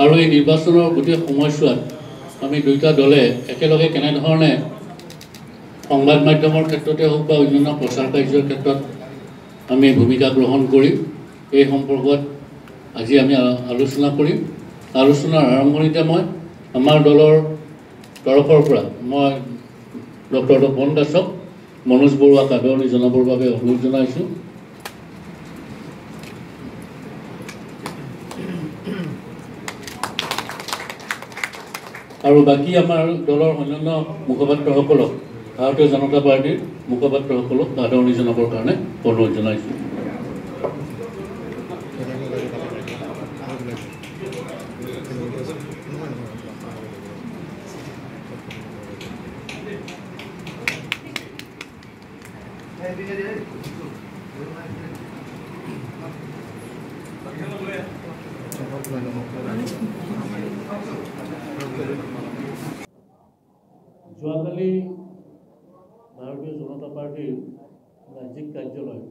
আৰু এই নিৰ্বাচনৰ গোটেই সময়ছোৱাত আমি দুইটা দলে একেলগে কেনেধৰণে সংবাদ মাধ্যমৰ ক্ষেত্ৰতে হওক বা অন্যান্য প্ৰচাৰ কাৰ্যৰ ক্ষেত্ৰত আমি ভূমিকা গ্ৰহণ কৰিম এই সম্পৰ্কত আজি আমি আলোচনা কৰিম। আলোচনাৰ আৰম্ভণিতে মই আমাৰ দলৰ তৰফৰ পৰা মই ডক্টৰ তপন দাসক মনোজ বৰুৱাক আদৰণি জনাবৰ বাবে অনুৰোধ জনাইছোঁ। আৰু বাকী আমাৰ দলৰ অন্যান্য মুখপাত্ৰসকলক ভাৰতীয় জনতা পাৰ্টিৰ মুখপাত্ৰসকলক আদৰণি জনাবৰ কাৰণে অনুৰোধ জনাইছোঁ। যোৱাকালি ভাৰতীয় জনতা পাৰ্টিৰ ৰাজ্যিক কাৰ্যালয়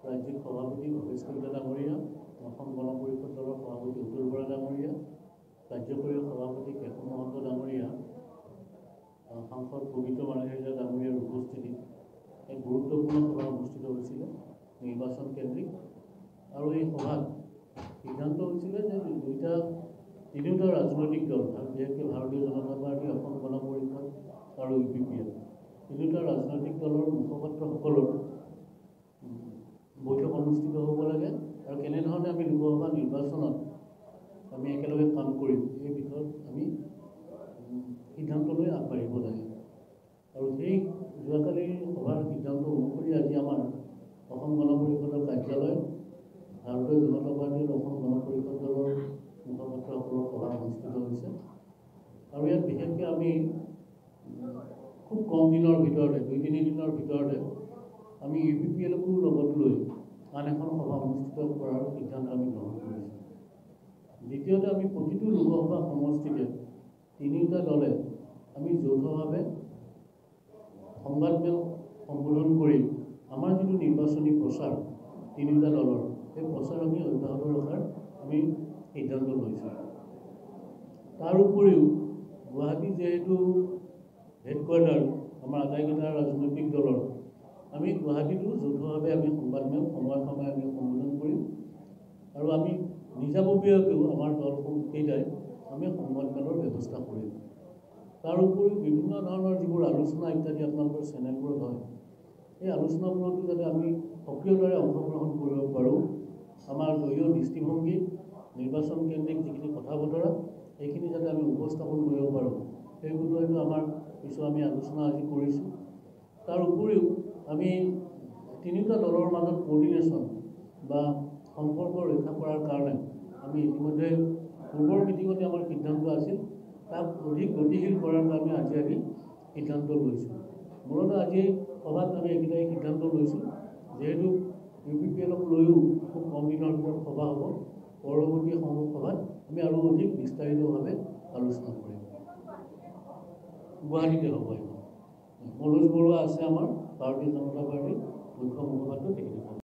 ৰাজ্যিক সভাপতি ভৱেশ কলিতা ডাঙৰীয়া, অসম গণ পৰিষদ দলৰ সভাপতি অতুল বৰা ডাঙৰীয়া, কাৰ্যকৰী সভাপতি কেশৱ মহন্ত ডাঙৰীয়া, সাংসদ পবিত্ৰ মাৰাহেজা ডাঙৰীয়াৰ উপস্থিতিত এক গুৰুত্বপূৰ্ণ সভা অনুষ্ঠিত হৈছিলে নিৰ্বাচন কেন্দ্ৰিক। আৰু এই সভাত সিদ্ধান্ত হৈছিলে যে তিনিওটা ৰাজনৈতিক দল বিশেষকৈ ভাৰতীয় জনতা পাৰ্টি, অসম গণ পৰিষদ আৰু UPPL তিনিওটা ৰাজনৈতিক দলৰ মুখপাত্ৰসকলৰ বৈঠক অনুষ্ঠিত হ'ব লাগে আৰু কেনেধৰণে আমি লোকসভা নিৰ্বাচনত আমি একেলগে কাম কৰিম এই বিষয়ত আমি সিদ্ধান্ত লৈ আগবাঢ়িব লাগে। আৰু সেই যোৱাকালিৰ সভাৰ সিদ্ধান্ত অনুসৰি আজি আমাৰ অসম গণ পৰিষদৰ কাৰ্যালয়ত ভাৰতীয় জনতা পাৰ্টিৰ অসম গণ পৰিষদ দলৰ মুখপাত্ৰসকলৰ সভা অনুষ্ঠিত হৈছে। আৰু ইয়াত বিশেষকৈ আমি খুব কম দিনৰ ভিতৰতে 2-3 দিনৰ ভিতৰতে আমি UPPLকো লগত লৈ আন এখন সভা অনুষ্ঠিত কৰাৰ সিদ্ধান্ত আমি গ্ৰহণ কৰিছোঁ। দ্বিতীয়তে আমি প্ৰতিটো লোকসভা সমষ্টিতে তিনিওটা দলে আমি যৌথভাৱে সংবাদমেল সম্বোধন কৰি আমাৰ যিটো নিৰ্বাচনী প্ৰচাৰ তিনিওটা দলৰ সেই প্ৰচাৰ আমি অব্যাহত ৰখাৰ আমি সিদ্ধান্ত লৈছোঁ। তাৰ উপৰিও গুৱাহাটী যিহেতু হেডকোৱাৰ্টাৰ আমাৰ আটাইকেইটা ৰাজনৈতিক দলৰ, আমি গুৱাহাটীতো যৌথভাৱে আমি সংবাদমেল সময়ে সময়ে আমি সম্বোধন কৰিম আৰু আমি নিজাববীয়াকৈও আমাৰ দলকেইটাই আমি সংবাদমেলৰ ব্যৱস্থা কৰিম। তাৰ উপৰিও বিভিন্ন ধৰণৰ যিবোৰ আলোচনা ইত্যাদি আপোনালোকৰ চেনেলবোৰত হয় এই আলোচনাবোৰতো যাতে আমি সক্ৰিয়তাৰে অংশগ্ৰহণ কৰিব পাৰোঁ, আমাৰ দলীয় দৃষ্টিভংগী নিৰ্বাচন কেন্দ্ৰিক যিখিনি কথা বতৰা এইখিনি যাতে আমি উপস্থাপন কৰিব পাৰোঁ সেই বিষয়টো আমাৰ কিছু আমি আলোচনা আজি কৰিছোঁ। তাৰ উপৰিও আমি তিনিওটা দলৰ মাজত কোঅৰ্ডিনেশ্যন বা সম্পৰ্ক ৰক্ষা কৰাৰ কাৰণে আমি ইতিমধ্যে পূৰ্বৰ মিটিঙতে আমাৰ সিদ্ধান্ত আছিল তাক অধিক গতিশীল কৰাৰ কাৰণে আজি আমি সিদ্ধান্ত লৈছোঁ। মূলতঃ আজি সভাত আমি এইকেইটাই সিদ্ধান্ত লৈছোঁ যিহেতু UPPLক লৈও খুব কম দিনৰ ভিতৰত সভা হ'ব, পৰৱৰ্তী সভাত আমি আৰু অধিক বিস্তাৰিতভাৱে আলোচনা কৰিম। গুৱাহাটীতে হ'ব। মনোজ বৰুৱা আছে আমাৰ ভাৰতীয় জনতা পাৰ্টিৰ মুখ্য মুখপাত্ৰ তেখেতে